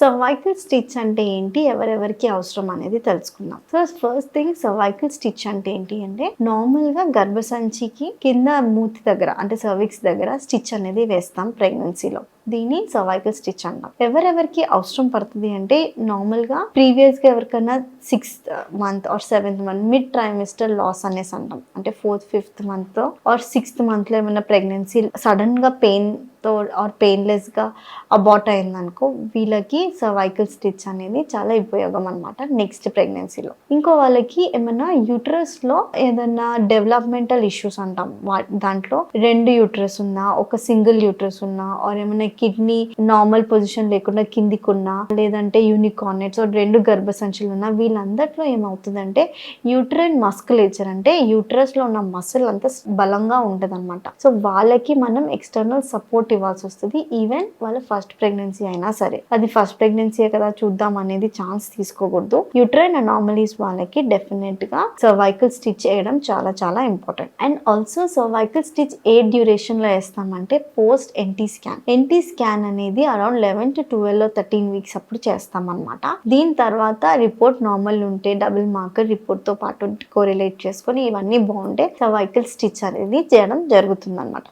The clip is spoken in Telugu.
సర్వైకల్ స్టిచ్ అంటే ఏంటి, ఎవరెవరికి అవసరం అనేది తెలుసుకుందాం. So first thing, cervical stitch అంటే ఏంటి అంటే నార్మల్ గా గర్భసంచికి కింద మూతి దగ్గర అంటే సర్విక్స్ దగ్గర స్టిచ్ అనేది వేస్తాం ప్రెగ్నెన్సీలో. దీన్ని సర్వైకల్ స్టిచ్ అంటాం. ఎవరెవరికి అవసరం పడుతుంది అంటే నార్మల్ గా ప్రీవియస్ గా ఎవరికైనా 6th month or 7th month mid trimester loss అనేసి అంటాం. అంటే 4th 5th month or 6th month లో ఏమైనా ప్రెగ్నెన్సీ సడన్ గా పెయిన్ తో ఆర్ పెయిన్లెస్ గా అబార్ట్ అయిందనుకో, వీళ్ళకి సర్వైకల్ స్టిచ్ అనేది చాలా ఉపయోగం అనమాట నెక్స్ట్ ప్రెగ్నెన్సీలో. ఇంకో వాళ్ళకి ఏమైనా యూట్రస్ లో ఏదైనా డెవలప్మెంటల్ ఇష్యూస్ అంటాం, దాంట్లో 2 యూట్రస్ ఉన్నా, ఒక సింగిల్ యూట్రస్ ఉన్నా, ఆర్ ఏమైనా కిడ్నీ నార్మల్ పొజిషన్ లేకుండా కిందికి ఉన్నా, లేదంటే యూనికార్నెట్స్ 2 గర్భసంచులు ఉన్నా, వీళ్ళందరిలో ఏమవుతుందంటే యూట్రైన్ మస్కులేచర్ అంటే యూట్రస్ లో ఉన్న మసిల్ అంతా బలంగా ఉంటది అనమాట. సో వాళ్ళకి మనం ఎక్స్టర్నల్ సపోర్ట్ ఇవ్వాల్సి వస్తుంది. ఈవెన్ వాళ్ళ ఫస్ట్ ప్రెగ్నెన్సీ అయినా సరే, అది ఫస్ట్ ప్రెగ్నెన్సీ కదా చూద్దాం అనేది ఛాన్స్ తీసుకోకూడదు. యూట్రైన్ అనామలీస్ వాళ్ళకి డెఫినెట్ గా సర్వైకల్ స్టిచ్ చేయడం చాలా చాలా important. And also cervical stitch ఏ డ్యూరేషన్ లో వేస్తామంటే post NT scan. NT scan అనేది అరౌండ్ 11 to 12 or 13 వీక్స్ అప్పుడు చేస్తాం అనమాట. దీని తర్వాత రిపోర్ట్ నార్మల్ ఉంటే డబుల్ మార్కర్ రిపోర్ట్ తో పాటు కోరిలేట్ చేసుకొని ఇవన్నీ బాగుంటే సర్వైకల్ స్టిచ్ అనేది చేయడం జరుగుతుంది అనమాట.